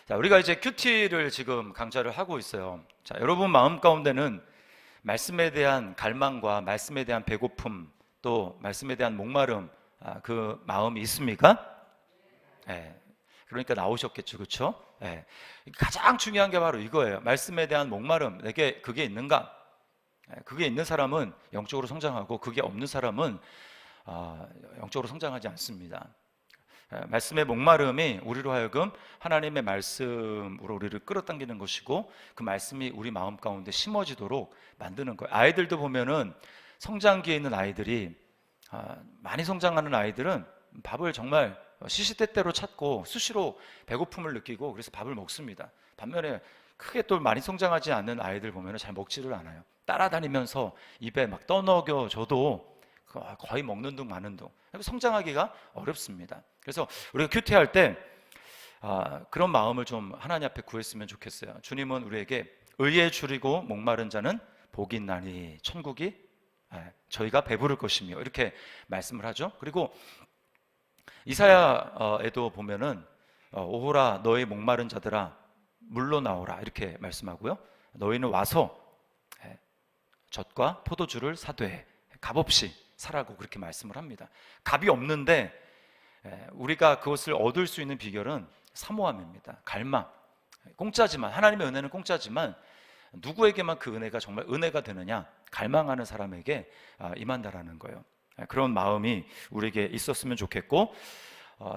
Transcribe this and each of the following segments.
자, 우리가 이제 큐티를 지금 강좌를 하고 있어요. 자, 여러분 마음 가운데는 말씀에 대한 갈망과 말씀에 대한 배고픔, 또 말씀에 대한 목마름, 그 마음이 있습니까? 예. 그러니까 나오셨겠죠, 그렇죠? 예. 가장 중요한 게 바로 이거예요. 말씀에 대한 목마름, 내게 그게 있는가? 예, 그게 있는 사람은 영적으로 성장하고, 그게 없는 사람은 영적으로 성장하지 않습니다. 말씀의 목마름이 우리로 하여금 하나님의 말씀으로 우리를 끌어당기는 것이고, 그 말씀이 우리 마음 가운데 심어지도록 만드는 거예요. 아이들도 보면은 성장기에 있는 아이들이, 많이 성장하는 아이들은 밥을 정말 시시때때로 찾고 수시로 배고픔을 느끼고 그래서 밥을 먹습니다. 반면에 크게 또 많이 성장하지 않는 아이들 보면 잘 먹지를 않아요. 따라다니면서 입에 막 떠먹여 줘도 거의 먹는 둥 마는 둥. 성장하기가 어렵습니다. 그래서 우리가 큐티할 때 그런 마음을 좀 하나님 앞에 구했으면 좋겠어요. 주님은 우리에게 의에 줄이고 목마른 자는 복이 있나니 천국이 저희가 배부를 것이며 이렇게 말씀을 하죠. 그리고 이사야에도 보면은 오호라 너희 목마른 자들아 물로 나오라 이렇게 말씀하고요. 너희는 와서 젖과 포도주를 사되 값없이 사라고 그렇게 말씀을 합니다. 값이 없는데 우리가 그것을 얻을 수 있는 비결은 사모함입니다. 갈망. 공짜지만, 하나님의 은혜는 공짜지만 누구에게만 그 은혜가 정말 은혜가 되느냐? 갈망하는 사람에게 임한다라는 거예요. 그런 마음이 우리에게 있었으면 좋겠고,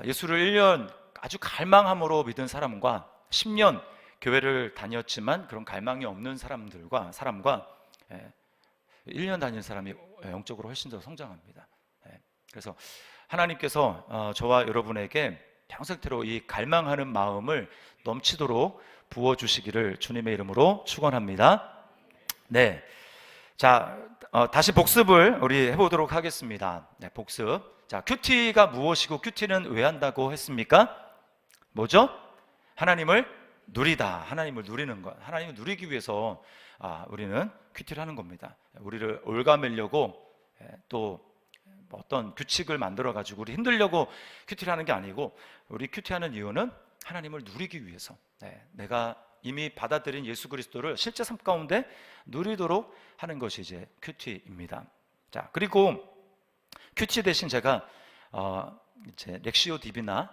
예수를 1년 아주 갈망함으로 믿은 사람과 10년 교회를 다녔지만 그런 갈망이 없는 사람과 1년 다닌 사람이 영적으로 훨씬 더 성장합니다. 그래서 하나님께서 저와 여러분에게 평생토록 이 갈망하는 마음을 넘치도록 부어주시기를 주님의 이름으로 축원합니다. 네, 자 다시 복습을 우리 해보도록 하겠습니다. 네, 복습. 자, 큐티가 무엇이고 큐티는 왜 한다고 했습니까? 뭐죠? 하나님을 누리다. 하나님을 누리는 것. 하나님을 누리기 위해서 우리는 큐티를 하는 겁니다. 우리를 올가매려고 또 어떤 규칙을 만들어 가지고 우리 힘들려고 큐티를 하는 게 아니고, 우리 큐티하는 이유는 하나님을 누리기 위해서, 내가 이미 받아들인 예수 그리스도를 실제 삶 가운데 누리도록 하는 것이 이제 큐티입니다. 자, 그리고 큐티 대신 제가 이제 렉시오 디비나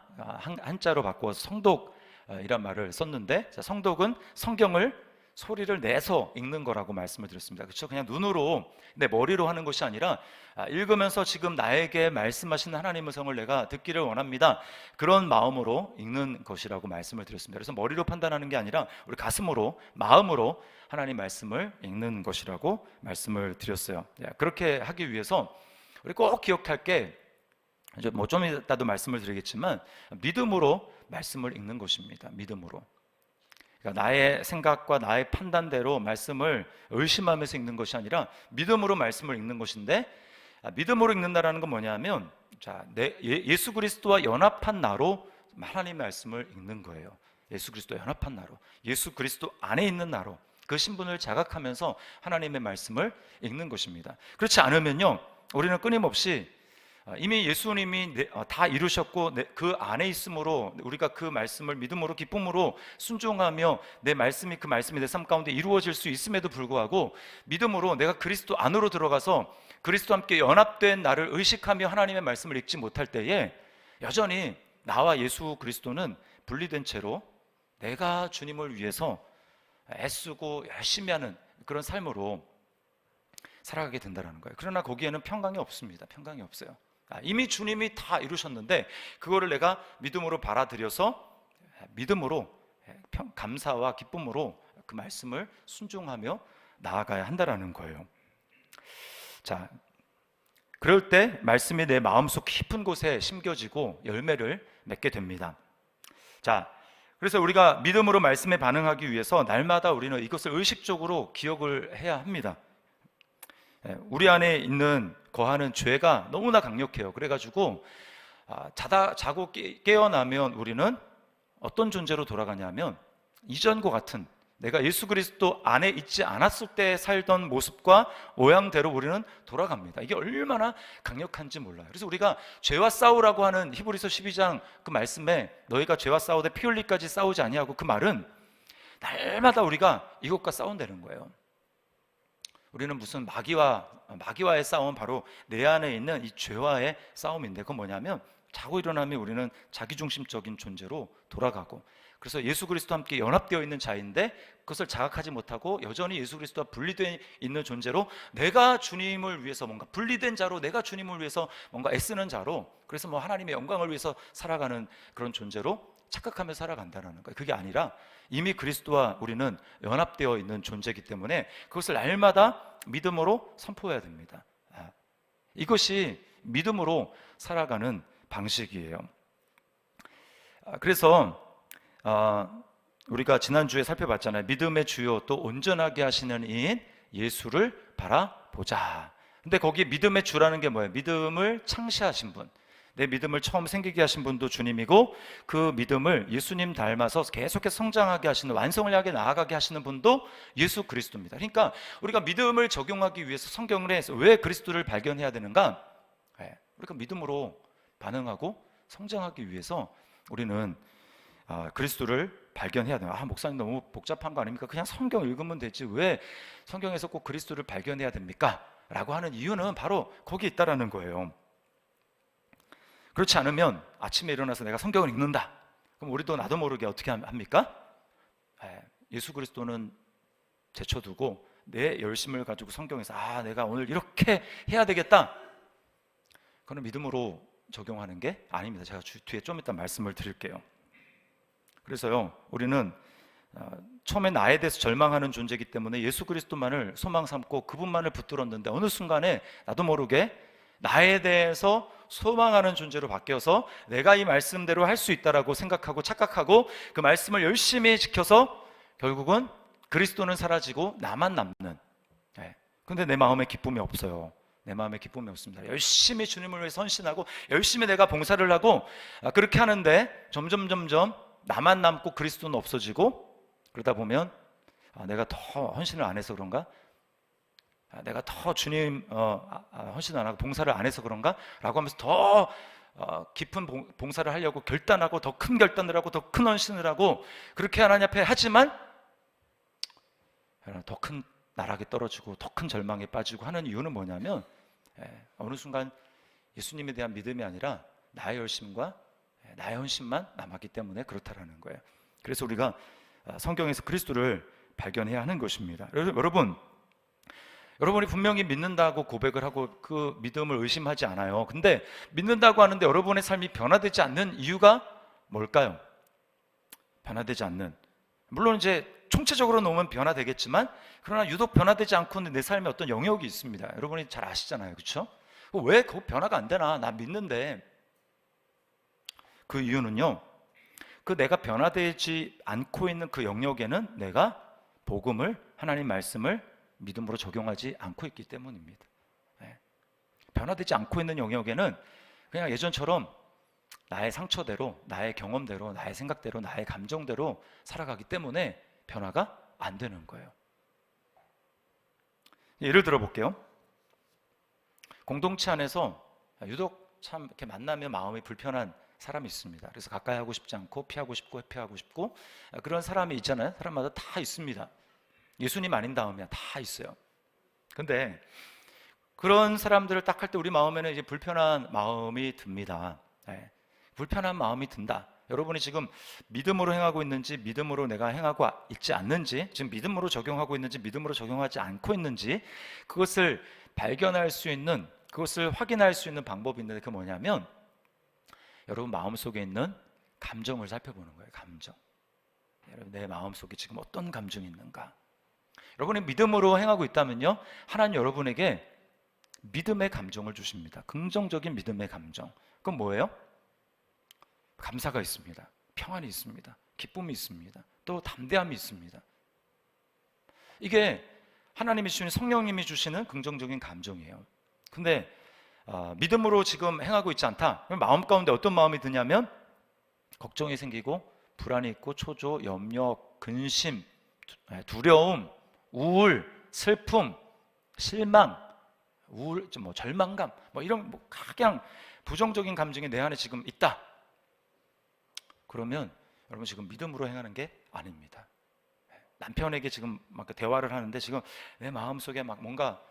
한자로 바꿔서 성독이란 말을 썼는데, 성독은 성경을 소리를 내서 읽는 거라고 말씀을 드렸습니다. 그렇죠? 그냥 눈으로 내 머리로 하는 것이 아니라 읽으면서 지금 나에게 말씀하시는 하나님의 성을 내가 듣기를 원합니다. 그런 마음으로 읽는 것이라고 말씀을 드렸습니다. 그래서 머리로 판단하는 게 아니라 우리 가슴으로, 마음으로 하나님 말씀을 읽는 것이라고 말씀을 드렸어요. 그렇게 하기 위해서 우리 꼭 기억할 게, 이제 뭐 좀 이따도 말씀을 드리겠지만, 믿음으로 말씀을 읽는 것입니다. 믿음으로. 그러니까 나의 생각과 나의 판단대로 말씀을 의심하면서 읽는 것이 아니라 믿음으로 말씀을 읽는 것인데, 믿음으로 읽는다라는 건 뭐냐면, 예수 그리스도와 연합한 나로 하나님의 말씀을 읽는 거예요. 예수 그리스도와 연합한 나로, 예수 그리스도 안에 있는 나로 그 신분을 자각하면서 하나님의 말씀을 읽는 것입니다. 그렇지 않으면요, 우리는 끊임없이 이미 예수님이 다 이루셨고 그 안에 있으므로 우리가 그 말씀을 믿음으로 기쁨으로 순종하며 내 말씀이 그 말씀이 내 삶 가운데 이루어질 수 있음에도 불구하고, 믿음으로 내가 그리스도 안으로 들어가서 그리스도와 함께 연합된 나를 의식하며 하나님의 말씀을 읽지 못할 때에 여전히 나와 예수 그리스도는 분리된 채로 내가 주님을 위해서 애쓰고 열심히 하는 그런 삶으로 살아가게 된다는 거예요. 그러나 거기에는 평강이 없습니다. 평강이 없어요. 이미 주님이 다 이루셨는데 그거를 내가 믿음으로 받아들여서 믿음으로 감사와 기쁨으로 그 말씀을 순종하며 나아가야 한다는 거예요. 자, 그럴 때 말씀이 내 마음속 깊은 곳에 심겨지고 열매를 맺게 됩니다. 자, 그래서 우리가 믿음으로 말씀에 반응하기 위해서 날마다 우리는 이것을 의식적으로 기억을 해야 합니다. 우리 안에 있는 거하는 죄가 너무나 강력해요. 그래가지고 자고 깨어나면 우리는 어떤 존재로 돌아가냐면 이전과 같은 내가 예수 그리스도 안에 있지 않았을 때 살던 모습과 모양대로 우리는 돌아갑니다. 이게 얼마나 강력한지 몰라요. 그래서 우리가 죄와 싸우라고 하는 히브리서 12장 그 말씀에 너희가 죄와 싸우되 피 흘리까지 싸우지 아니하고, 그 말은 날마다 우리가 이것과 싸운다는 거예요. 우리는 무슨 마귀와의 싸움, 바로 내 안에 있는 이 죄와의 싸움인데, 그건 뭐냐면 자고 일어나면 우리는 자기중심적인 존재로 돌아가고, 그래서 예수 그리스도와 함께 연합되어 있는 자인데 그것을 자각하지 못하고 여전히 예수 그리스도와 분리되어 있는 존재로, 내가 주님을 위해서 뭔가 분리된 자로, 내가 주님을 위해서 뭔가 애쓰는 자로, 그래서 뭐 하나님의 영광을 위해서 살아가는 그런 존재로 착각하며 살아간다는 거예요. 그게 아니라 이미 그리스도와 우리는 연합되어 있는 존재이기 때문에 그것을 날마다 믿음으로 선포해야 됩니다. 이것이 믿음으로 살아가는 방식이에요. 그래서 우리가 지난주에 살펴봤잖아요. 믿음의 주요 또 온전하게 하시는 이인 예수를 바라보자. 근데 거기 믿음의 주라는 게 뭐예요? 믿음을 창시하신 분, 내 믿음을 처음 생기게 하신 분도 주님이고, 그 믿음을 예수님 닮아서 계속해서 성장하게 하시는, 완성을 향해 나아가게 하시는 분도 예수 그리스도입니다. 그러니까 우리가 믿음을 적용하기 위해서 성경을 해서 왜 그리스도를 발견해야 되는가? 우리가 믿음으로 반응하고 성장하기 위해서 우리는 그리스도를 발견해야 돼요. 목사님 너무 복잡한 거 아닙니까? 그냥 성경 읽으면 되지 왜 성경에서 꼭 그리스도를 발견해야 됩니까? 라고 하는 이유는 바로 거기에 있다라는 거예요. 그렇지 않으면 아침에 일어나서 내가 성경을 읽는다, 그럼 우리도 나도 모르게 어떻게 합니까? 예수 그리스도는 제쳐두고 내 열심을 가지고 성경에서 내가 오늘 이렇게 해야 되겠다, 그건 믿음으로 적용하는 게 아닙니다. 제가 뒤에 좀 이따 말씀을 드릴게요. 그래서요, 우리는 처음에 나에 대해서 절망하는 존재이기 때문에 예수 그리스도만을 소망 삼고 그분만을 붙들었는데, 어느 순간에 나도 모르게 나에 대해서 소망하는 존재로 바뀌어서 내가 이 말씀대로 할 수 있다라고 생각하고 착각하고 그 말씀을 열심히 지켜서 결국은 그리스도는 사라지고 나만 남는. 근데 내 마음에 기쁨이 없어요. 내 마음에 기쁨이 없습니다. 열심히 주님을 위해 헌신하고 열심히 내가 봉사를 하고 그렇게 하는데 점점 나만 남고 그리스도는 없어지고, 그러다 보면 내가 더 헌신을 안 해서 그런가? 내가 더 주님 헌신 안 하고 봉사를 안 해서 그런가? 라고 하면서 더 깊은 봉사를 하려고 결단하고 더 큰 결단을 하고 더 큰 헌신을 하고 그렇게 하나님 앞에 하지만 더 큰 나락에 떨어지고 더 큰 절망에 빠지고 하는 이유는 뭐냐면 어느 순간 예수님에 대한 믿음이 아니라 나의 열심과 나의 헌신만 남았기 때문에 그렇다라는 거예요. 그래서 우리가 성경에서 그리스도를 발견해야 하는 것입니다. 여러분이 분명히 믿는다고 고백을 하고 그 믿음을 의심하지 않아요. 근데 믿는다고 하는데 여러분의 삶이 변화되지 않는 이유가 뭘까요? 변화되지 않는, 물론 이제 총체적으로 놓으면 변화되겠지만, 그러나 유독 변화되지 않고는 내 삶에 어떤 영역이 있습니다. 여러분이 잘 아시잖아요, 그렇죠? 왜 그 변화가 안 되나? 나 믿는데. 그 이유는요, 그 내가 변화되지 않고 있는 그 영역에는 내가 복음을, 하나님 말씀을 믿음으로 적용하지 않고 있기 때문입니다. 변화되지 않고 있는 영역에는 그냥 예전처럼 나의 상처대로, 나의 경험대로, 나의 생각대로, 나의 감정대로 살아가기 때문에 변화가 안 되는 거예요. 예를 들어 볼게요. 공동체 안에서 유독 참 이렇게 만나면 마음이 불편한 사람이 있습니다. 그래서 가까이 하고 싶지 않고 피하고 싶고 회피하고 싶고 그런 사람이 있잖아요. 사람마다 다 있습니다. 예수님 아닌 다음에 다 있어요. 근데 그런 사람들을 딱 할 때 우리 마음에는 이제 불편한 마음이 듭니다. 불편한 마음이 든다. 여러분이 지금 믿음으로 행하고 있는지, 믿음으로 내가 행하고 있지 않는지, 지금 믿음으로 적용하고 있는지, 믿음으로 적용하지 않고 있는지, 그것을 발견할 수 있는, 그것을 확인할 수 있는 방법이 있는데, 그게 뭐냐면 여러분 마음속에 있는 감정을 살펴보는 거예요. 감정. 여러분 내 마음속에 지금 어떤 감정이 있는가? 여러분이 믿음으로 행하고 있다면요, 하나님 여러분에게 믿음의 감정을 주십니다. 긍정적인 믿음의 감정. 그건 뭐예요? 감사가 있습니다. 평안이 있습니다. 기쁨이 있습니다. 또 담대함이 있습니다. 이게 하나님이 주시는, 성령님이 주시는 긍정적인 감정이에요. 근데 믿음으로 지금 행하고 있지 않다. 그럼 마음 가운데 어떤 마음이 드냐면 걱정이 생기고 불안이 있고 초조, 염려, 근심, 두려움, 우울, 슬픔, 실망, 절망감, 이런 각양 부정적인 감정이 내 안에 지금 있다. 그러면 여러분 지금 믿음으로 행하는 게 아닙니다. 남편에게 지금 막 대화를 하는데 지금 내 마음속에 막 뭔가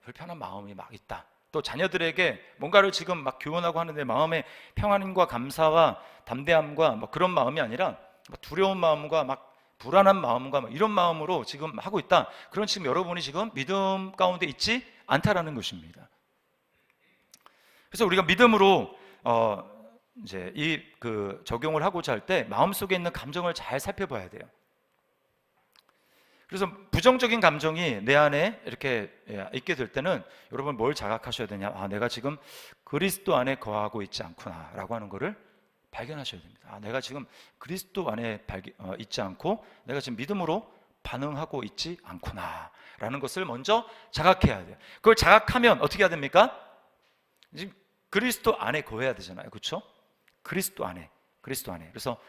불편한 마음이 막 있다. 또 자녀들에게 뭔가를 지금 막 교훈하고 하는데 마음에 평안과 감사와 담대함과 그런 마음이 아니라 두려운 마음과 막 불안한 마음과 이런 마음으로 지금 하고 있다. 그런 지금 여러분이 지금 믿음 가운데 있지 않다라는 것입니다. 그래서 우리가 믿음으로 이제 적용을 하고자 할 때 마음속에 있는 감정을 잘 살펴봐야 돼요. 그래서 부정적인 감정이 내 안에 이렇게 있게 될 때는 여러분 뭘 자각하셔야 되냐? 내가 지금 그리스도 안에 거하고 있지 않구나 라고 하는 것을 발견하셔야 됩니다. 내가 지금 그리스도 안에 있지 않고 내가 지금 믿음으로 반응하고 있지 않구나 라는 것을 먼저 자각해야 돼요. 그걸 자각하면 어떻게 해야 됩니까? 지금 그리스도 안에 거해야 되잖아요. 그렇죠? 그리스도 안에. 그래서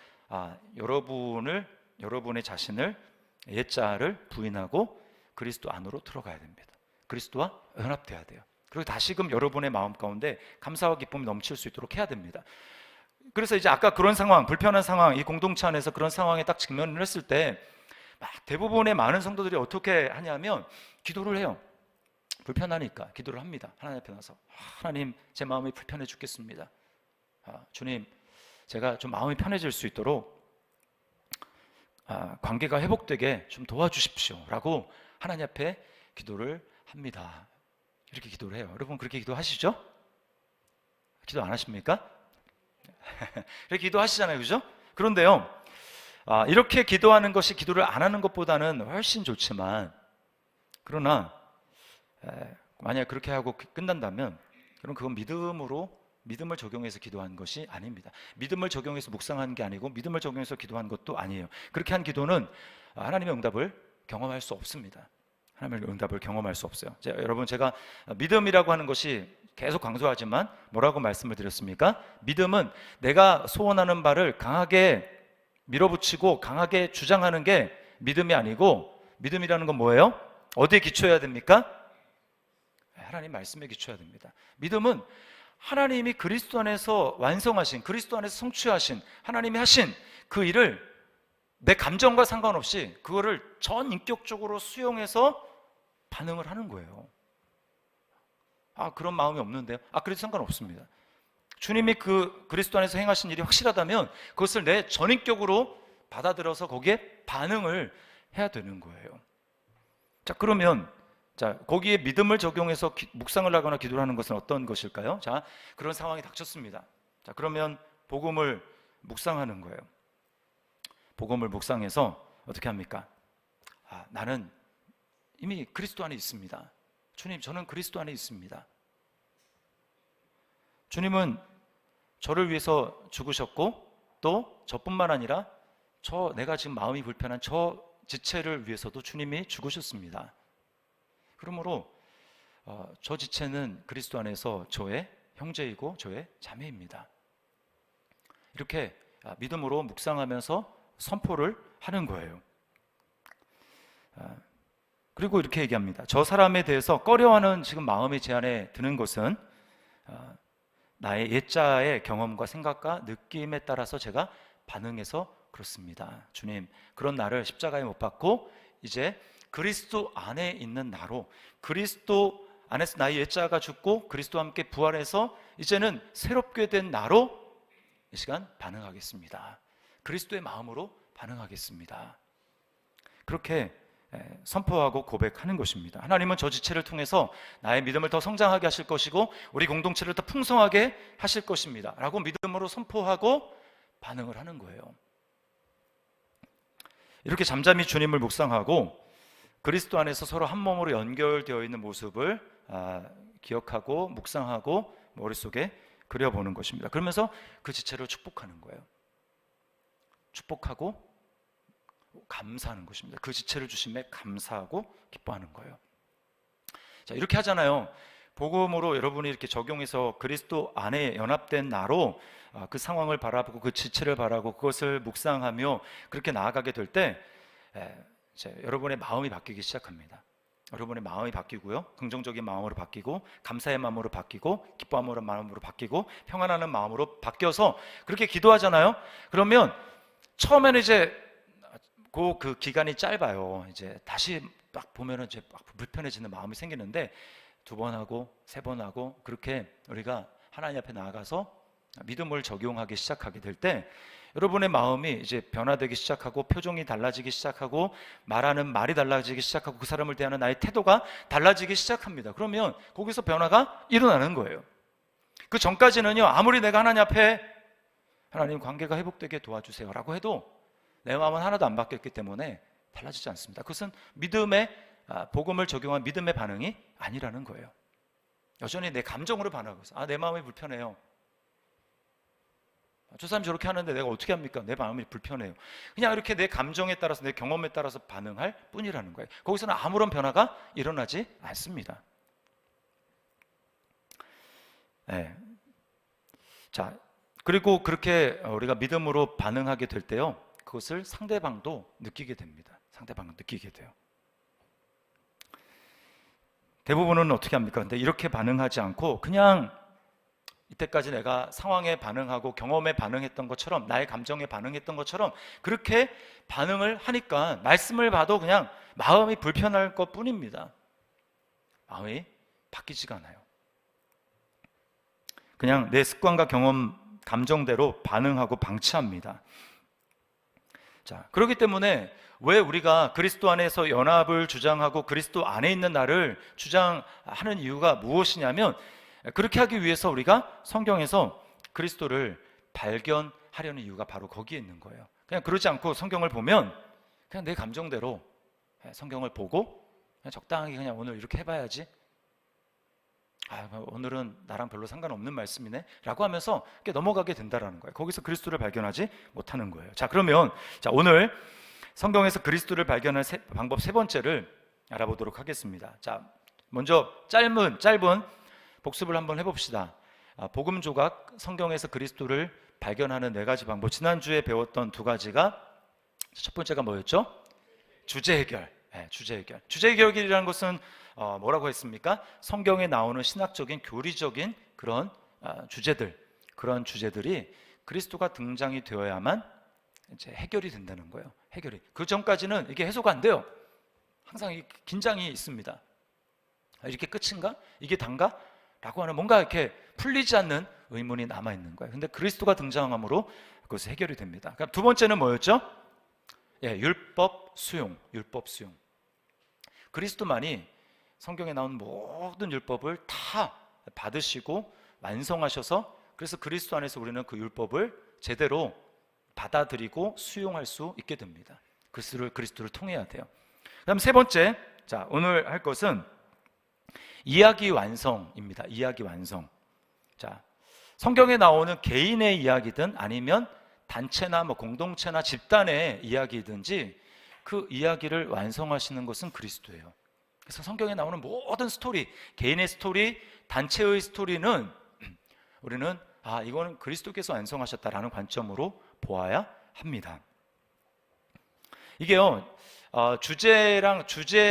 여러분의 자신을 옛자를 부인하고 그리스도 안으로 들어가야 됩니다. 그리스도와 연합돼야 돼요. 그리고 다시금 여러분의 마음 가운데 감사와 기쁨이 넘칠 수 있도록 해야 됩니다. 그래서 이제 아까 그런 상황, 불편한 상황, 이 공동체 안에서 그런 상황에 딱 직면을 했을 때 대부분의 많은 성도들이 어떻게 하냐면 기도를 해요. 불편하니까 기도를 합니다. 하나님 앞에 나서 하나님, 제 마음이 불편해 죽겠습니다. 주님, 제가 좀 마음이 편해질 수 있도록 관계가 회복되게 좀 도와주십시오 라고 하나님 앞에 기도를 합니다. 이렇게 기도를 해요. 여러분 그렇게 기도하시죠? 기도 안 하십니까? 이렇게 기도하시잖아요. 그죠? 그런데요, 이렇게 기도하는 것이 기도를 안 하는 것보다는 훨씬 좋지만, 그러나 만약 그렇게 하고 끝난다면 그럼 그건 믿음을 적용해서 기도한 것이 아닙니다. 믿음을 적용해서 묵상한 게 아니고 믿음을 적용해서 기도한 것도 아니에요. 그렇게 한 기도는 하나님의 응답을 경험할 수 없습니다. 하나님의 응답을 경험할 수 없어요. 여러분, 제가 믿음이라고 하는 것이 계속 강조하지만 뭐라고 말씀을 드렸습니까? 믿음은 내가 소원하는 바를 강하게 밀어붙이고 강하게 주장하는 게 믿음이 아니고, 믿음이라는 건 뭐예요? 어디에 기초해야 됩니까? 하나님 말씀에 기초해야 됩니다. 믿음은 하나님이 그리스도 안에서 완성하신, 그리스도 안에서 성취하신, 하나님이 하신 그 일을 내 감정과 상관없이 그거를 전인격적으로 수용해서 반응을 하는 거예요. 그런 마음이 없는데요? 그래도 상관없습니다. 주님이 그리스도 안에서 행하신 일이 확실하다면 그것을 내 전인격으로 받아들여서 거기에 반응을 해야 되는 거예요. 그러면 거기에 믿음을 적용해서 묵상을 하거나 기도를 하는 것은 어떤 것일까요? 그런 상황이 닥쳤습니다. 그러면 복음을 묵상하는 거예요. 복음을 묵상해서 어떻게 합니까? 나는 이미 그리스도 안에 있습니다. 주님, 저는 그리스도 안에 있습니다. 주님은 저를 위해서 죽으셨고, 또 저뿐만 아니라 내가 지금 마음이 불편한 저 지체를 위해서도 주님이 죽으셨습니다. 그러므로 저 지체는 그리스도 안에서 저의 형제이고 저의 자매입니다. 이렇게 믿음으로 묵상하면서 선포를 하는 거예요. 그리고 이렇게 얘기합니다. 저 사람에 대해서 꺼려하는 지금 마음이 제 안에 드는 것은 나의 옛자의 경험과 생각과 느낌에 따라서 제가 반응해서 그렇습니다. 주님, 그런 나를 십자가에 못 박고 이제 그리스도 안에 있는 나로, 그리스도 안에서 나의 옛자가 죽고 그리스도와 함께 부활해서 이제는 새롭게 된 나로 이 시간 반응하겠습니다. 그리스도의 마음으로 반응하겠습니다. 그렇게 선포하고 고백하는 것입니다. 하나님은 저 지체를 통해서 나의 믿음을 더 성장하게 하실 것이고 우리 공동체를 더 풍성하게 하실 것입니다 라고 믿음으로 선포하고 반응을 하는 거예요. 이렇게 잠잠히 주님을 묵상하고 그리스도 안에서 서로 한 몸으로 연결되어 있는 모습을 기억하고 묵상하고 머릿속에 그려보는 것입니다. 그러면서 그 지체를 축복하는 거예요. 축복하고 감사하는 것입니다. 그 지체를 주심에 감사하고 기뻐하는 거예요. 이렇게 하잖아요. 복음으로 여러분이 이렇게 적용해서 그리스도 안에 연합된 나로 그 상황을 바라보고 그 지체를 바라보고 그것을 묵상하며 그렇게 나아가게 될 때 이제 여러분의 마음이 바뀌기 시작합니다. 여러분의 마음이 바뀌고요, 긍정적인 마음으로 바뀌고, 감사의 마음으로 바뀌고, 기뻐하는 마음으로 바뀌고, 평안하는 마음으로 바뀌어서 그렇게 기도하잖아요. 그러면 처음에는 이제 그 기간이 짧아요. 이제 다시 막 보면은 이제 막 불편해지는 마음이 생기는데, 2번 하고 3번 하고 그렇게 우리가 하나님 앞에 나아가서 믿음을 적용하기 시작하게 될 때 여러분의 마음이 이제 변화되기 시작하고, 표정이 달라지기 시작하고, 말하는 말이 달라지기 시작하고, 그 사람을 대하는 나의 태도가 달라지기 시작합니다. 그러면 거기서 변화가 일어나는 거예요. 그 전까지는요, 아무리 내가 하나님 앞에 하나님 관계가 회복되게 도와주세요 라고 해도 내 마음은 하나도 안 바뀌었기 때문에 달라지지 않습니다. 그것은 믿음의 복음을 적용한 믿음의 반응이 아니라는 거예요. 여전히 내 감정으로 반응하고 있어요. 내 마음이 불편해요. 저 사람이 저렇게 하는데 내가 어떻게 합니까? 내 마음이 불편해요. 그냥 이렇게 내 감정에 따라서, 내 경험에 따라서 반응할 뿐이라는 거예요. 거기서는 아무런 변화가 일어나지 않습니다. 네. 자, 그리고 그렇게 우리가 믿음으로 반응하게 될 때요, 그것을 상대방도 느끼게 됩니다. 상대방은 느끼게 돼요. 대부분은 어떻게 합니까? 근데 이렇게 반응하지 않고 그냥 이때까지 내가 상황에 반응하고 경험에 반응했던 것처럼, 나의 감정에 반응했던 것처럼 그렇게 반응을 하니까 말씀을 봐도 그냥 마음이 불편할 것 뿐입니다. 마음이 바뀌지가 않아요. 그냥 내 습관과 경험, 감정대로 반응하고 방치합니다. 자, 그렇기 때문에 왜 우리가 그리스도 안에서 연합을 주장하고 그리스도 안에 있는 나를 주장하는 이유가 무엇이냐면, 그렇게 하기 위해서 우리가 성경에서 그리스도를 발견하려는 이유가 바로 거기에 있는 거예요. 그냥 그러지 않고 성경을 보면 그냥 내 감정대로 성경을 보고 그냥 적당하게 그냥 오늘 이렇게 해봐야지, 오늘은 나랑 별로 상관없는 말씀이네 라고 하면서 이렇게 넘어가게 된다는 거예요. 거기서 그리스도를 발견하지 못하는 거예요. 자, 그러면 오늘 성경에서 그리스도를 발견할 방법 3번째를 알아보도록 하겠습니다. 자, 먼저 짧은 복습을 한번 해봅시다. 복음 조각, 성경에서 그리스도를 발견하는 4가지 방법. 지난주에 배웠던 2가지가, 첫 번째가 뭐였죠? 주제 해결. 주제 해결. 주제 해결이라는 것은 뭐라고 했습니까? 성경에 나오는 신학적인, 교리적인 그런 주제들, 그런 주제들이 그리스도가 등장이 되어야만 이제 해결이 된다는 거예요. 해결이. 그 전까지는 이게 해소가 안 돼요. 항상 이 긴장이 있습니다. 이렇게 끝인가? 이게 단가? 라고 하는 뭔가 이렇게 풀리지 않는 의문이 남아있는 거예요. 근데 그리스도가 등장함으로 그것이 해결이 됩니다. 그럼 2번째는 뭐였죠? 율법 수용. 그리스도만이 성경에 나온 모든 율법을 다 받으시고 완성하셔서, 그래서 그리스도 안에서 우리는 그 율법을 제대로 받아들이고 수용할 수 있게 됩니다. 그리스도를 통해야 돼요. 그다음 3번째, 자, 오늘 할 것은 이야기 완성입니다. 이야기 완성. 자, 성경에 나오는 개인의 이야기든 아니면 단체나 공동체나 집단의 이야기든지 그 이야기를 완성하시는 것은 그리스도예요. 그래서 성경에 나오는 모든 스토리, 개인의 스토리, 단체의 스토리는 우리는 이거는 그리스도께서 완성하셨다라는 관점으로 보아야 합니다. 이게요, 주제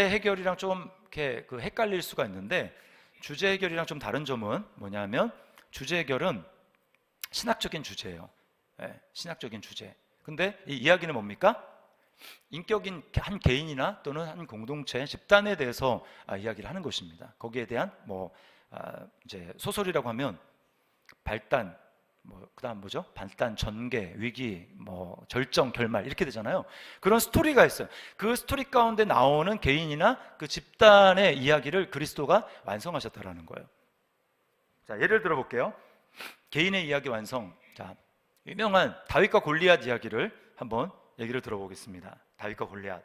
해결이랑 좀 이렇게 헷갈릴 수가 있는데, 주제 해결이랑 좀 다른 점은 뭐냐면, 주제 해결은 신학적인 주제예요. 신학적인 주제. 근데 이 이야기는 뭡니까? 인격인 한 개인이나 또는 한 공동체, 집단에 대해서 이야기를 하는 것입니다. 거기에 대한 이제 소설이라고 하면 발단, 그다음 뭐죠? 발단, 전개, 위기, 절정, 결말 이렇게 되잖아요. 그런 스토리가 있어요. 그 스토리 가운데 나오는 개인이나 그 집단의 이야기를 그리스도가 완성하셨다라는 거예요. 자, 예를 들어 볼게요. 개인의 이야기 완성. 자, 유명한 다윗과 골리앗 이야기를 한번 얘기를 들어보겠습니다. 다윗과 골리앗.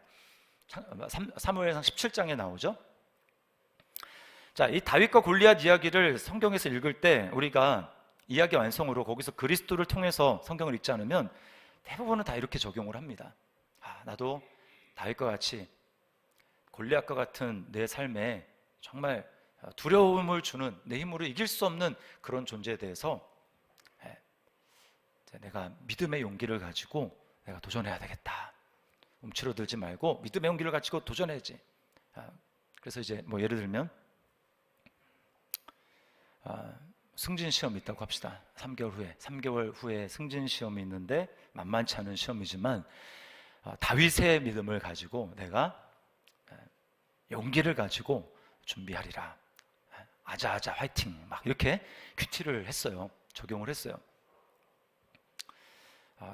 사무엘상 17장에 나오죠. 자, 이 다윗과 골리앗 이야기를 성경에서 읽을 때 우리가 이야기 완성으로 거기서 그리스도를 통해서 성경을 읽지 않으면 대부분은 다 이렇게 적용을 합니다. 나도 다윗과 같이 골리앗과 같은 내 삶에 정말 두려움을 주는, 내 힘으로 이길 수 없는 그런 존재에 대해서 내가 믿음의 용기를 가지고 내가 도전해야 되겠다. 움츠러들지 말고 믿음의 용기를 가지고 도전해야지. 그래서 이제 뭐 예를 들면 승진 시험이 있다고 합시다. 3개월 후에 승진 시험이 있는데 만만치 않은 시험이지만 다윗의 믿음을 가지고 내가 용기를 가지고 준비하리라. 아자아자 화이팅 막 이렇게 큐티를 했어요. 적용을 했어요.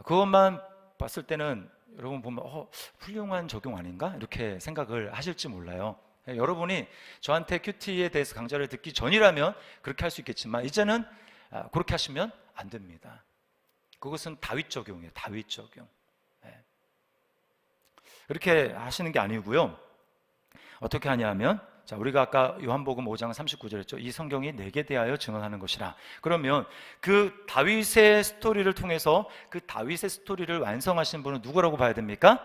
그것만 봤을 때는 여러분 보면 훌륭한 적용 아닌가? 이렇게 생각을 하실지 몰라요. 여러분이 저한테 큐티에 대해서 강좌를 듣기 전이라면 그렇게 할 수 있겠지만 이제는 그렇게 하시면 안 됩니다. 그것은 다윗 적용이에요. 다윗 적용. 그렇게 하시는 게 아니고요. 어떻게 하냐면 자, 우리가 아까 요한복음 5장 39절 했죠. 이 성경이 내게 대하여 증언하는 것이라. 그러면 그 다윗의 스토리를 통해서 그 다윗의 스토리를 완성하신 분은 누구라고 봐야 됩니까?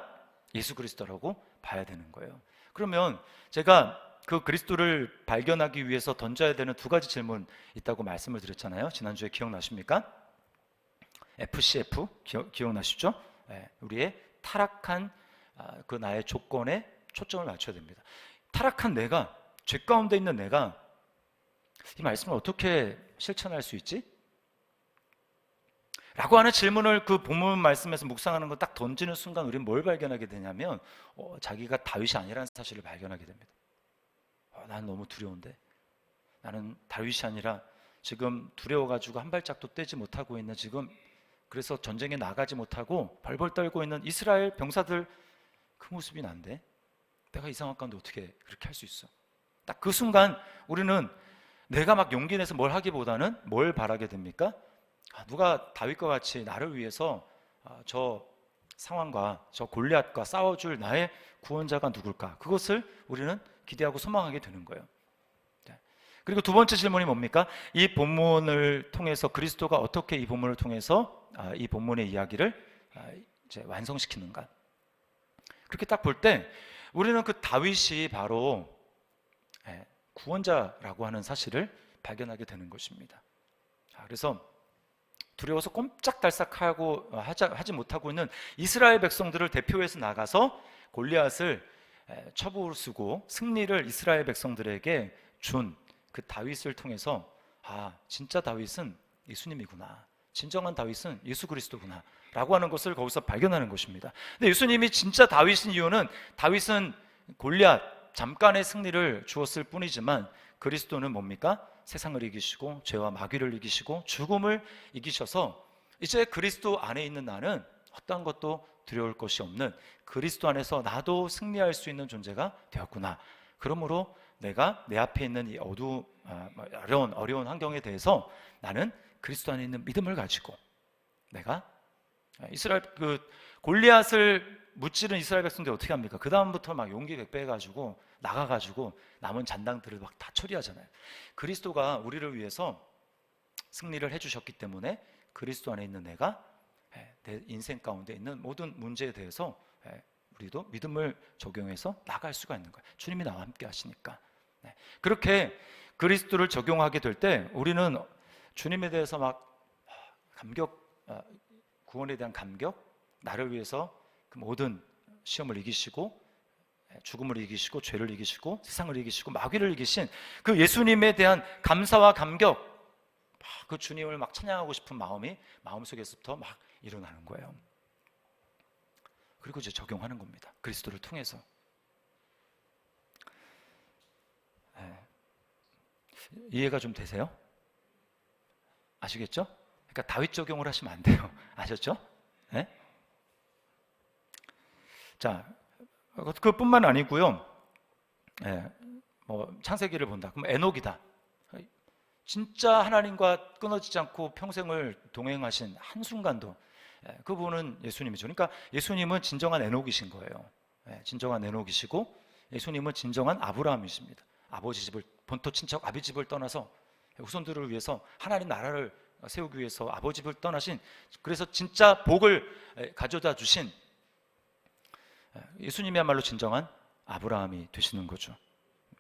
예수 그리스도라고 봐야 되는 거예요. 그러면 제가 그 그리스도를 발견하기 위해서 던져야 되는 두 가지 질문 있다고 말씀을 드렸잖아요. 지난주에 기억나십니까? FCF 기억나시죠? 우리의 타락한 그 나의 조건에 초점을 맞춰야 됩니다. 타락한 내가, 죄 가운데 있는 내가 이 말씀을 어떻게 실천할 수 있지? 라고 하는 질문을 그 본문 말씀에서 묵상하는 거 딱 던지는 순간 우리는 뭘 발견하게 되냐면 자기가 다윗이 아니라는 사실을 발견하게 됩니다. 난 너무 두려운데 나는 다윗이 아니라 지금 두려워가지고 한 발짝도 떼지 못하고 있는 지금 그래서 전쟁에 나가지 못하고 벌벌 떨고 있는 이스라엘 병사들 그 모습이 난데 내가 이 상황 가운데 어떻게 그렇게 할 수 있어? 딱 그 순간 우리는 내가 막 용기 내서 뭘 하기보다는 뭘 바라게 됩니까? 누가 다윗과 같이 나를 위해서 저 상황과 저 골리앗과 싸워줄 나의 구원자가 누굴까? 그것을 우리는 기대하고 소망하게 되는 거예요. 그리고 두 번째 질문이 뭡니까? 이 본문을 통해서 그리스도가 어떻게 이 본문을 통해서 이 본문의 이야기를 이제 완성시키는가? 그렇게 딱 볼 때 우리는 그 다윗이 바로 구원자라고 하는 사실을 발견하게 되는 것입니다. 그래서 두려워서 꼼짝달싹하고 하지 못하고 있는 이스라엘 백성들을 대표해서 나가서 골리앗을 쳐부수고 승리를 이스라엘 백성들에게 준 그 다윗을 통해서 진짜 다윗은 예수님이구나, 진정한 다윗은 예수 그리스도구나 라고 하는 것을 거기서 발견하는 것입니다. 근데 예수님이 진짜 다윗인 이유는 다윗은 골리앗 잠깐의 승리를 주었을 뿐이지만 그리스도는 뭡니까? 세상을 이기시고 죄와 마귀를 이기시고 죽음을 이기셔서 이제 그리스도 안에 있는 나는 어떠한 것도 두려울 것이 없는 그리스도 안에서 나도 승리할 수 있는 존재가 되었구나. 그러므로 내가 내 앞에 있는 이 어려운 환경에 대해서 나는 그리스도 안에 있는 믿음을 가지고 내가 이스라엘 골리앗을 무찌른 이스라엘 백성들이 어떻게 합니까? 그 다음부터 막 용기 백배해가지고 나가가지고 남은 잔당들을 막 다 처리하잖아요. 그리스도가 우리를 위해서 승리를 해주셨기 때문에 그리스도 안에 있는 내가 내 인생 가운데 있는 모든 문제에 대해서 우리도 믿음을 적용해서 나갈 수가 있는 거예요. 주님이 나와 함께 하시니까. 그렇게 그리스도를 적용하게 될 때 우리는 주님에 대해서 막 구원에 대한 감격, 나를 위해서 그 모든 시험을 이기시고 죽음을 이기시고 죄를 이기시고 세상을 이기시고 마귀를 이기신 그 예수님에 대한 감사와 감격, 그 주님을 막 찬양하고 싶은 마음이 마음속에서부터 막 일어나는 거예요. 그리고 이제 적용하는 겁니다. 그리스도를 통해서. 이해가 좀 되세요? 아시겠죠? 그러니까 다윗 적용을 하시면 안 돼요. 아셨죠? 네? 자, 그뿐만 아니고요. 창세기를 본다. 그럼 에녹이다. 진짜 하나님과 끊어지지 않고 평생을 동행하신 한순간도 그분은 예수님이죠. 그러니까 예수님은 진정한 에녹이신 거예요. 진정한 에녹이시고 예수님은 진정한 아브라함이십니다. 아버지 집을, 본토 친척 아비 집을 떠나서 후손들을 위해서 하나님 나라를 세우기 위해서 아버지 집을 떠나신, 그래서 진짜 복을 가져다 주신 예수님이야말로 진정한 아브라함이 되시는 거죠.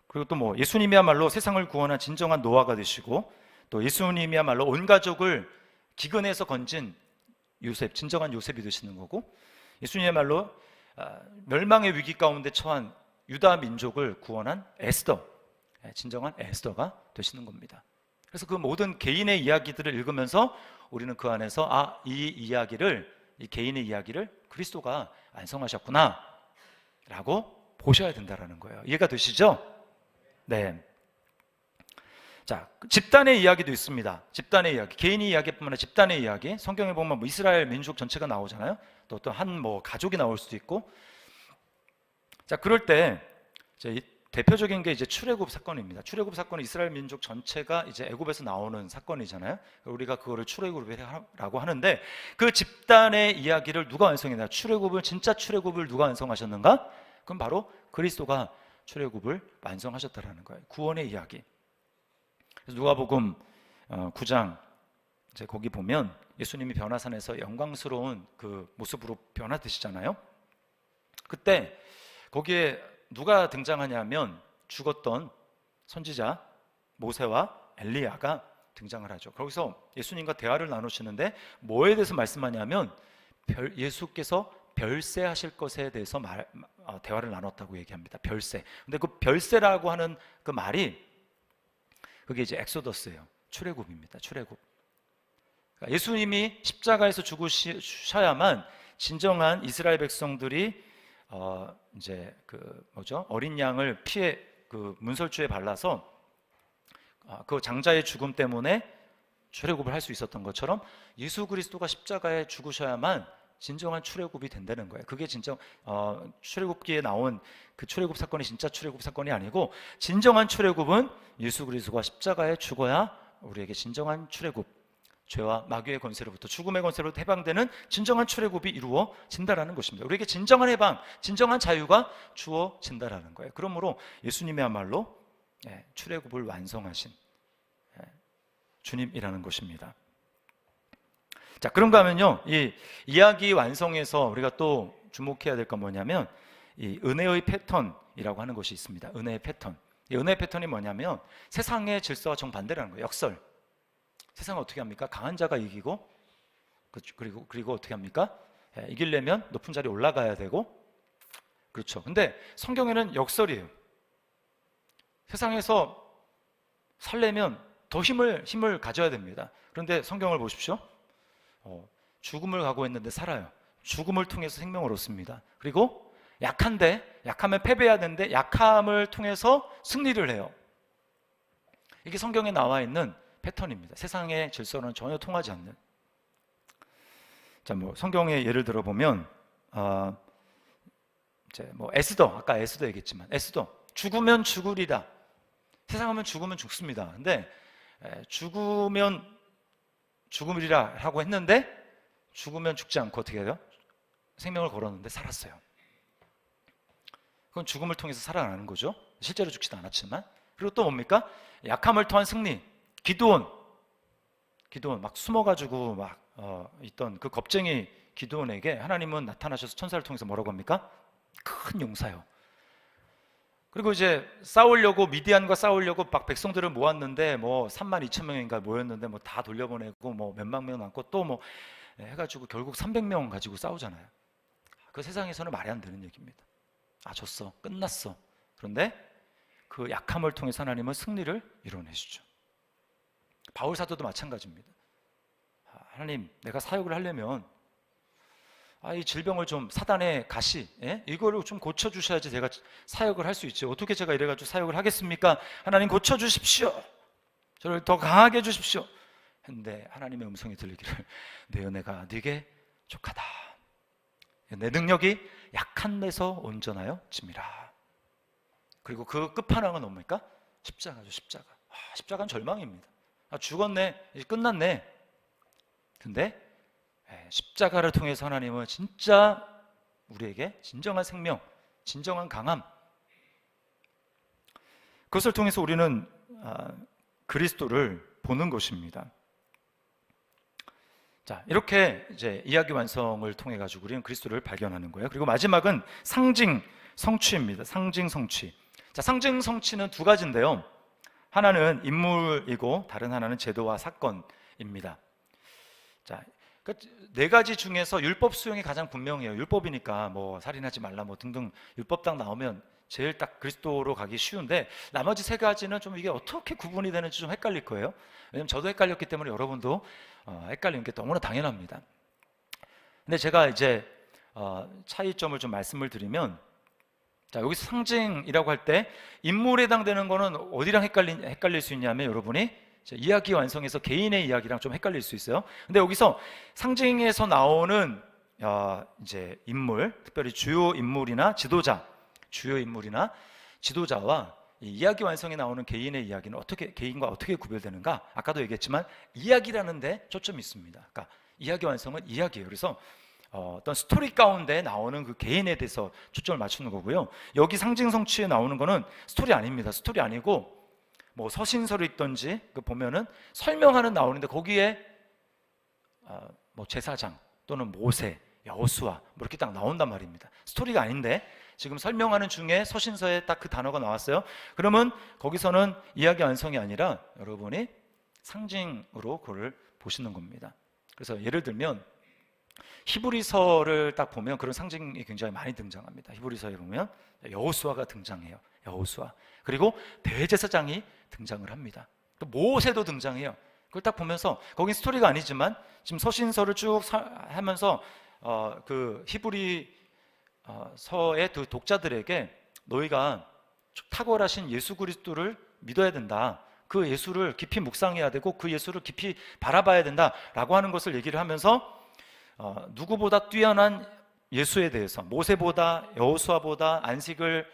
그리고 또 예수님이야말로 세상을 구원한 진정한 노아가 되시고, 또 예수님이야말로 온 가족을 기근에서 건진 요셉, 진정한 요셉이 되시는 거고, 예수님이야말로 멸망의 위기 가운데 처한 유다 민족을 구원한 에스더, 진정한 에스더가 되시는 겁니다. 그래서 그 모든 개인의 이야기들을 읽으면서 우리는 그 안에서 이 개인의 이야기를 그리스도가 완성하셨구나 라고 보셔야 된다는 거예요. 이해가 되시죠? 네. 자, 집단의 이야기도 있습니다. 집단의 이야기, 개인의 이야기뿐만 아니라 집단의 이야기. 성경에 보면 뭐 이스라엘 민족 전체가 나오잖아요. 또 어떤 한 가족이 나올 수도 있고. 자, 그럴 때 이제 대표적인 게 이제 출애굽 사건입니다. 출애굽 사건은 이스라엘 민족 전체가 이제 애굽에서 나오는 사건이잖아요. 우리가 그거를 출애굽이라고 하는데, 그 집단의 이야기를 누가 완성했나? 진짜 출애굽을 누가 완성하셨는가? 그럼 바로 그리스도가 출애굽을 완성하셨다라는 거예요. 구원의 이야기. 그래서 누가복음 9장 이제 거기 보면 예수님이 변화산에서 영광스러운 그 모습으로 변화되시잖아요. 그때 거기에 누가 등장하냐면 죽었던 선지자 모세와 엘리야가 등장을 하죠. 거기서 예수님과 대화를 나누시는데 뭐에 대해서 말씀하냐면 예수께서 별세하실 것에 대해서 대화를 나눴다고 얘기합니다. 별세. 근데 그 별세라고 하는 그 말이 그게 이제 엑소더스예요. 출애굽입니다. 출애굽. 그러니까 예수님이 십자가에서 죽으셔야만 진정한 이스라엘 백성들이 이제 어린 양을 피에 그 문설주에 발라서 그 장자의 죽음 때문에 출애굽을 할 수 있었던 것처럼 예수 그리스도가 십자가에 죽으셔야만 진정한 출애굽이 된다는 거예요. 그게 진정 출애굽기에 나온 그 출애굽 사건이 진짜 출애굽 사건이 아니고, 진정한 출애굽은 예수 그리스도가 십자가에 죽어야 우리에게 진정한 출애굽, 죄와 마귀의 권세로부터, 죽음의 권세로부터 해방되는 진정한 출애굽이 이루어진다라는 것입니다. 우리에게 진정한 해방, 진정한 자유가 주어진다라는 거예요. 그러므로 예수님이야말로 출애굽을 완성하신 주님이라는 것입니다. 자, 그런가 하면요, 이 이야기 완성에서 우리가 또 주목해야 될 건 뭐냐면 이 은혜의 패턴이라고 하는 것이 있습니다. 은혜의 패턴. 이 은혜의 패턴이 뭐냐면 세상의 질서와 정반대라는 거예요. 역설. 세상은 어떻게 합니까? 강한 자가 이기고, 그리고 어떻게 합니까? 이기려면 높은 자리에 올라가야 되고, 그렇죠. 근데 성경에는 역설이에요. 세상에서 살려면 더 힘을 가져야 됩니다. 그런데 성경을 보십시오. 죽음을 각오했는데 살아요. 죽음을 통해서 생명을 얻습니다. 그리고 약하면 패배해야 되는데 약함을 통해서 승리를 해요. 이게 성경에 나와 있는 패턴입니다. 세상의 질서는 전혀 통하지 않는. 자, 성경의 예를 들어 보면 에스더, 아까 에스더 얘기했지만 에스더, 죽으면 죽으리라. 세상하면 죽으면 죽습니다. 근데 죽으면 죽음이라 하고 했는데 죽으면 죽지 않고 어떻게 해요? 생명을 걸었는데 살았어요. 그건 죽음을 통해서 살아나는 거죠. 실제로 죽지도 않았지만. 그리고 또 뭡니까? 약함을 통한 승리. 기드온 막 숨어가지고 있던 그 겁쟁이 기드온에게 하나님은 나타나셔서 천사를 통해서 뭐라고 합니까? 큰 용사요. 그리고 이제 미디안과 싸우려고 막 백성들을 모았는데 32,000명인가 모였는데 다 돌려보내고 몇만 명 남고 또 해가지고 결국 300명 가지고 싸우잖아요. 그 세상에서는 말이 안 되는 얘기입니다. 졌어, 끝났어. 그런데 그 약함을 통해서 하나님은 승리를 이뤄내시죠. 바울 사도도 마찬가지입니다. 하나님, 내가 사역을 하려면 이 질병을 좀, 사단의 가시, 이거를 좀 고쳐주셔야지 제가 사역을 할 수 있지. 어떻게 제가 이래가지고 사역을 하겠습니까? 하나님 고쳐주십시오. 저를 더 강하게 해주십시오. 근데 하나님의 음성이 들리기를, 내 은혜가 네게 족하다. 내 능력이 약한 데서 온전하여 짐이라. 그리고 그 끝판왕은 뭡니까? 십자가죠. 십자가. 십자가는 절망입니다. 죽었네, 이제 끝났네. 근데 십자가를 통해서 하나님은 진짜 우리에게 진정한 생명, 진정한 강함, 그것을 통해서 우리는 그리스도를 보는 것입니다. 자, 이렇게 이제 이야기 완성을 통해 가지고 우리는 그리스도를 발견하는 거예요. 그리고 마지막은 상징 성취입니다. 상징 성취. 자, 상징 성취는 두 가지인데요. 하나는 인물이고 다른 하나는 제도와 사건입니다. 자, 그러니까 네 가지 중에서 율법 수용이 가장 분명해요. 율법이니까 뭐 살인하지 말라 뭐 등등 율법 딱 나오면 제일 딱 그리스도로 가기 쉬운데, 나머지 세 가지는 좀 이게 어떻게 구분이 되는지 좀 헷갈릴 거예요. 왜냐면 저도 헷갈렸기 때문에 여러분도 헷갈리는 게 너무나 당연합니다. 근데 제가 이제 차이점을 좀 말씀을 드리면, 자, 여기서 상징이라고 할 때 인물에 해당되는 거는 어디랑 헷갈릴 수 있냐면, 여러분이 이야기 완성에서 개인의 이야기랑 좀 헷갈릴 수 있어요. 근데 여기서 상징에서 나오는 이제 인물, 특별히 주요 인물이나 지도자와 이 이야기 완성에 나오는 개인의 이야기는 개인과 어떻게 구별되는가? 아까도 얘기했지만 이야기라는 데 초점이 있습니다. 그러니까 이야기 완성은 이야기예요. 그래서 어떤 스토리 가운데 나오는 그 개인에 대해서 초점을 맞추는 거고요. 여기 상징 성취에 나오는 거는 스토리 아닙니다. 스토리 아니고 뭐 서신서를 읽던지 그 보면은 설명하는 나오는데, 거기에 뭐 제사장 또는 모세, 여호수아 뭐 이렇게 딱 나온단 말입니다. 스토리가 아닌데 지금 설명하는 중에 서신서에 딱 그 단어가 나왔어요. 그러면 거기서는 이야기 완성이 아니라 여러분이 상징으로 그걸 보시는 겁니다. 그래서 예를 들면 히브리서를 딱 보면 그런 상징이 굉장히 많이 등장합니다. 히브리서에 보면 여호수아가 등장해요. 여호수아. 그리고 대제사장이 등장을 합니다. 또 모세도 등장해요. 그걸 딱 보면서 거긴 스토리가 아니지만 지금 서신서를 쭉 하면서 그 히브리 서의 그 독자들에게 너희가 탁월하신 예수 그리스도를 믿어야 된다. 그 예수를 깊이 묵상해야 되고 그 예수를 깊이 바라봐야 된다라고 하는 것을 얘기를 하면서 누구보다 뛰어난 예수에 대해서, 모세보다 여호수아보다 안식을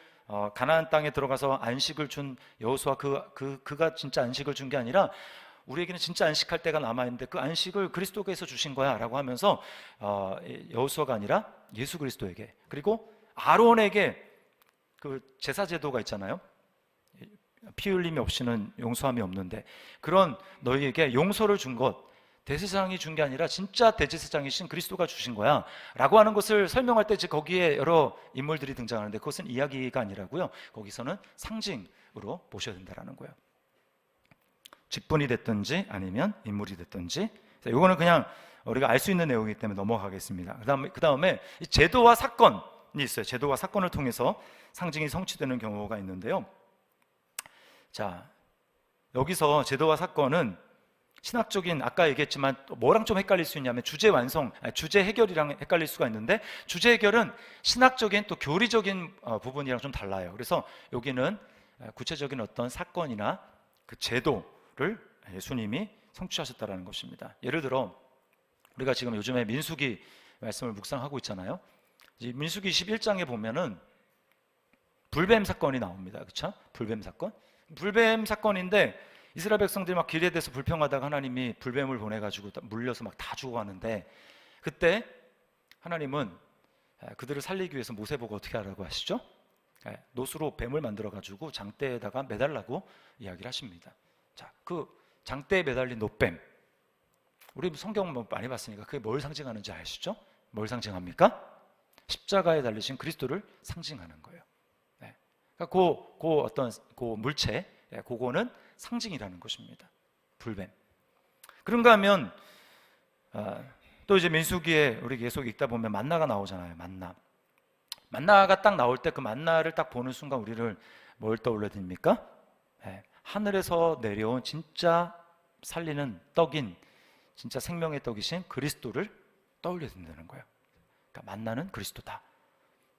가나안 땅에 들어가서 안식을 준 여호수아, 그가 진짜 안식을 준 게 아니라 우리에게는 진짜 안식할 때가 남아있는데 그 안식을 그리스도께서 주신 거야 라고 하면서 여호수아가 아니라 예수 그리스도에게, 그리고 아론에게 그 제사 제도가 있잖아요. 피 흘림이 없이는 용서함이 없는데, 그런 너희에게 용서를 준 것, 대제사장이 준 게 아니라 진짜 대제사장이신 그리스도가 주신 거야 라고 하는 것을 설명할 때 거기에 여러 인물들이 등장하는데, 그것은 이야기가 아니라고요. 거기서는 상징으로 보셔야 된다는 거예요. 직분이 됐든지 아니면 인물이 됐든지. 이거는 그냥 우리가 알 수 있는 내용이기 때문에 넘어가겠습니다. 그 다음에 제도와 사건이 있어요. 제도와 사건을 통해서 상징이 성취되는 경우가 있는데요. 자, 여기서 제도와 사건은 신학적인, 아까 얘기했지만 뭐랑 좀 헷갈릴 수 있냐면 주제 해결이랑 헷갈릴 수가 있는데, 주제 해결은 신학적인 또 교리적인 부분이랑 좀 달라요. 그래서 여기는 구체적인 어떤 사건이나 그 제도를 예수님이 성취하셨다는 것입니다. 예를 들어 우리가 지금 요즘에 민수기 말씀을 묵상하고 있잖아요. 민수기 21장에 보면은 불뱀 사건이 나옵니다. 그렇죠? 불뱀 사건인데 이스라엘 백성들이 막 길에 대해서 불평하다가 하나님이 불뱀을 보내가지고 물려서 막 다 죽어가는데, 그때 하나님은 그들을 살리기 위해서 모세 보고 어떻게 하라고 하시죠? 노수로 뱀을 만들어가지고 장대에다가 매달라고 이야기를 하십니다. 자, 그 장대에 매달린 노뱀, 우리 성경 많이 봤으니까 그게 뭘 상징하는지 아시죠? 뭘 상징합니까? 십자가에 달리신 그리스도를 상징하는 거예요. 그러니까 그 물체, 그거는 상징이라는 것입니다. 불뱀. 그런가 하면 또 이제 민수기에 우리 계속 읽다 보면 만나가 나오잖아요. 만나가 딱 나올 때 그 만나를 딱 보는 순간 우리를 뭘 떠올려 드립니까? 하늘에서 내려온 진짜 살리는 떡인, 진짜 생명의 떡이신 그리스도를 떠올려 든다는 거예요. 그러니까 만나는 그리스도다.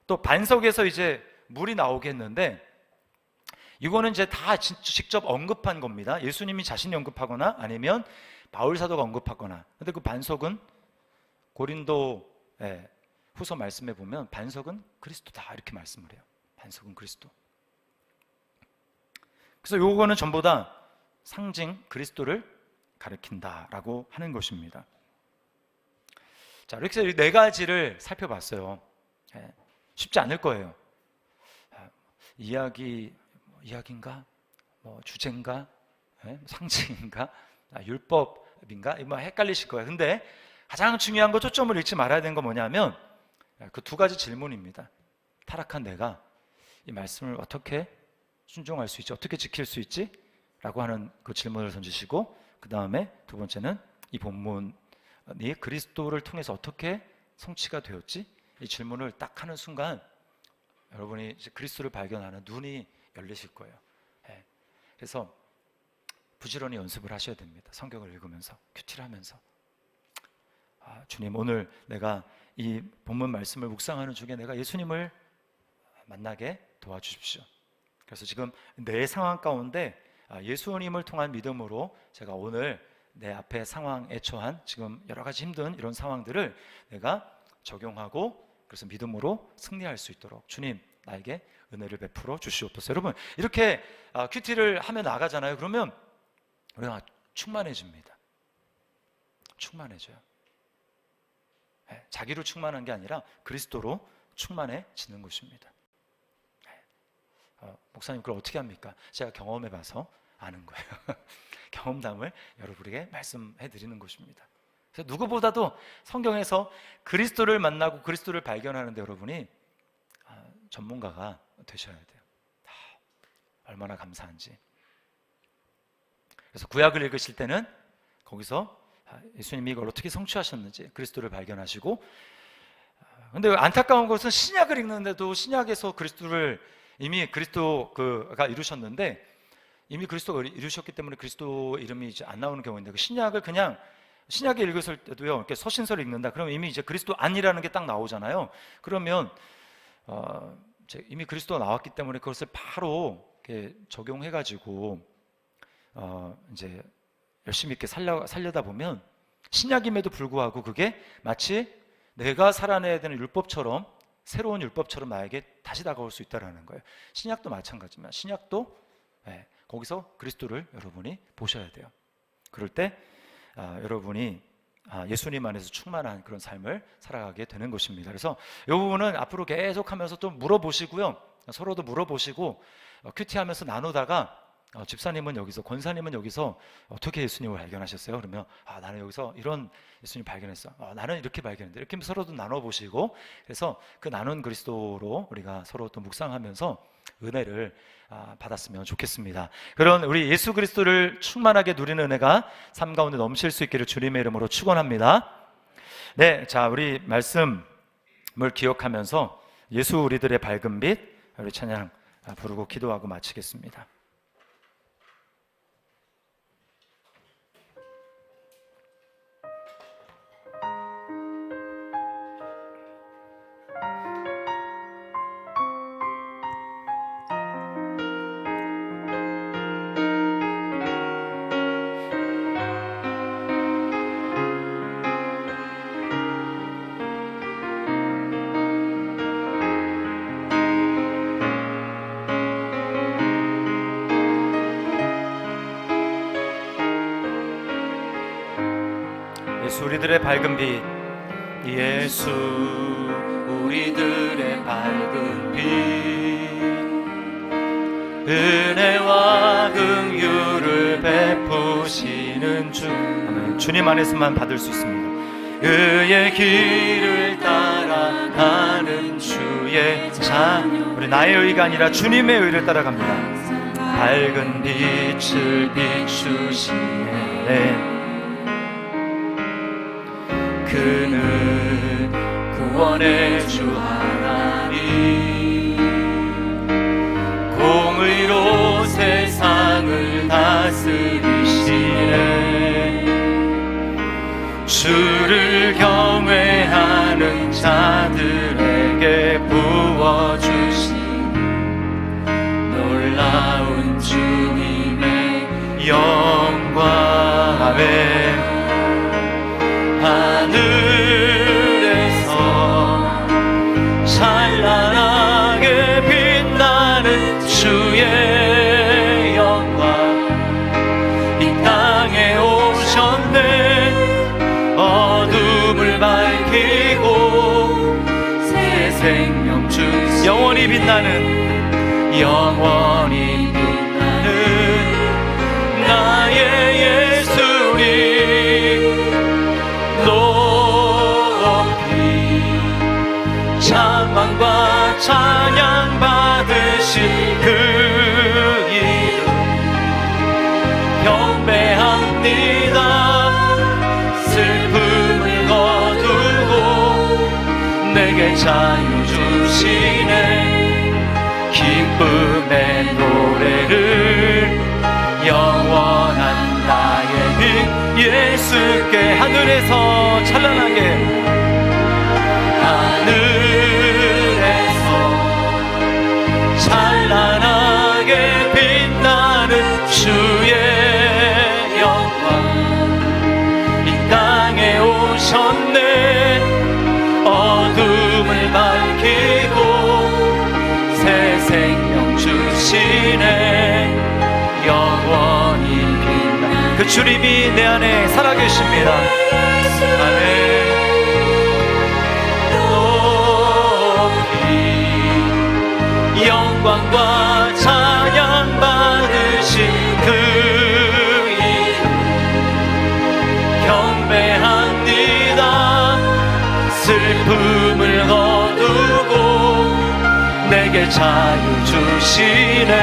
또 반석에서 이제 물이 나오겠는데, 이거는 이제 다 직접 언급한 겁니다. 예수님이 자신이 언급하거나 아니면 바울 사도가 언급하거나. 근데 그 반석은 고린도 후서 말씀에 보면 반석은 그리스도다 이렇게 말씀을 해요. 반석은 그리스도. 그래서 요거는 전부 다 상징 그리스도를 가리킨다라고 하는 것입니다. 자, 이렇게 해서 네 가지를 살펴봤어요. 쉽지 않을 거예요. 이야기인가? 뭐 주제인가? 상징인가? 율법인가? 뭐 헷갈리실 거예요. 근데 가장 중요한 거, 초점을 잃지 말아야 되는 건 뭐냐면 그 두 가지 질문입니다. 타락한 내가 이 말씀을 어떻게 순종할 수 있지? 어떻게 지킬 수 있지? 라고 하는 그 질문을 던지시고, 그 다음에 두 번째는 이 본문 그리스도를 통해서 어떻게 성취가 되었지? 이 질문을 딱 하는 순간 여러분이 이제 그리스도를 발견하는 눈이 열리실 거예요. 예. 그래서 부지런히 연습을 하셔야 됩니다. 성경을 읽으면서, 큐티를 하면서. 주님, 오늘 내가 이 본문 말씀을 묵상하는 중에 내가 예수님을 만나게 도와주십시오. 그래서 지금 내 상황 가운데 예수님을 통한 믿음으로 제가 오늘 내 앞에 상황에 처한 지금 여러 가지 힘든 이런 상황들을 내가 적용하고 그래서 믿음으로 승리할 수 있도록 주님 나에게 은혜를 베풀어 주시옵소서. 여러분 이렇게 큐티를 하며 나가잖아요. 그러면 우리가 충만해집니다. 충만해져요. 자기로 충만한 게 아니라 그리스도로 충만해지는 것입니다. 목사님 그걸 어떻게 합니까? 제가 경험해 봐서 아는 거예요. 경험담을 여러분에게 말씀해 드리는 것입니다. 그래서 누구보다도 성경에서 그리스도를 만나고 그리스도를 발견하는데 여러분이 전문가가 되셔야 돼요. 얼마나 감사한지. 그래서 구약을 읽으실 때는 거기서 예수님이 이걸 어떻게 성취하셨는지 그리스도를 발견하시고, 근데 안타까운 것은 신약을 읽는데도 신약에서 그리스도를 이미 그리스도가 이루셨는데 이미 그리스도가 이루셨기 때문에 그리스도 이름이 이제 안 나오는 경우인데 그 신약을 그냥 신약에 읽었을 때도요 이렇게 서신서를 읽는다 그러면 이미 이제 그리스도 아니라는 게 딱 나오잖아요. 그러면 이미 그리스도가 나왔기 때문에 그것을 바로 이렇게 적용해가지고 이제 열심히 이렇게 살려다 보면 신약임에도 불구하고 그게 마치 내가 살아내야 되는 율법처럼 새로운 율법처럼 나에게 다시 다가올 수 있다는 거예요. 신약도 마찬가지지만 신약도 거기서 그리스도를 여러분이 보셔야 돼요. 그럴 때 여러분이 예수님 안에서 충만한 그런 삶을 살아가게 되는 것입니다. 그래서 이 부분은 앞으로 계속하면서 좀 물어보시고요. 서로도 물어보시고 큐티하면서 나누다가 집사님은 여기서, 권사님은 여기서 어떻게 예수님을 발견하셨어요? 그러면 나는 여기서 이런 예수님 발견했어. 나는 이렇게 발견했는데 이렇게 서로도 나눠보시고 그래서 그 나눈 그리스도로 우리가 서로 또 묵상하면서 은혜를 받았으면 좋겠습니다. 그런 우리 예수 그리스도를 충만하게 누리는 은혜가 삶 가운데 넘칠 수 있기를 주님의 이름으로 축원합니다. 네, 자 우리 말씀을 기억하면서 예수 우리들의 밝은 빛 우리 찬양 부르고 기도하고 마치겠습니다. 예수 우리들의 밝은 빛, 예수 우리들의 밝은 빛, 은혜와 긍휼을 베푸시는 주. 주님 안에서만 받을 수 있습니다. 그의 길을 따라가는 주의 자녀. 우리 나의 의가 아니라 주님의 의를 따라갑니다. 밝은 빛을 비추시네. 그는 구원의 주 하나님, 공의로 세상을 다스리시네. 주를 경외하는 자들에게 부어주신 놀라운 주님의 영광. 아멘. 하늘에서 찬란하게 빛나는 주의 영광, 이 땅에 오셨네. 어둠을 밝히고 새 생명 주 영원히 빛나는 영원히 빛나는 나의 예수님 높이 찬양과 찬양 받으신 그 이름 경배합니다. 슬픔을 자유 주시네 기쁨의 노래를 영원한 나의 빛 예수께 하늘에서 찬란하게 하늘에서 찬란하게 빛나는 주의 영광 이 땅에 오셨네 어둠을 밝히고 새 생명 주시네 영원히 빛나 그 주님이 내 안에 살아계십니다. 아멘. 높이 영광과 찬양 받으신 그 이름 경배합니다. 슬픔을 거두고 내게 자유 주시네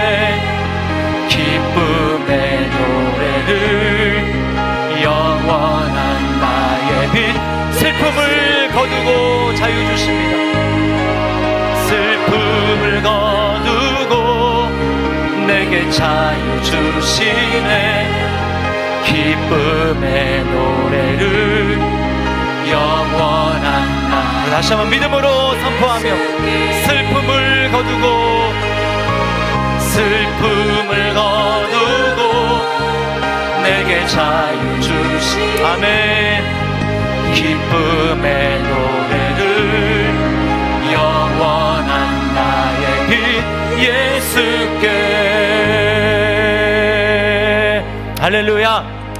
기쁨의 노래를 영원한 나의 빛 슬픔을 거두고 자유 주십니다. 슬픔을 거두고 내게 자유 주시네 기쁨의 노래를 영원한 나 다시 한번 믿음으로 선포하며 슬픔을 거두고 슬픔을 거두고 내게 자유 주시 아멘 기쁨의 노래를 영원한 나의 빛 예수께 할렐루야.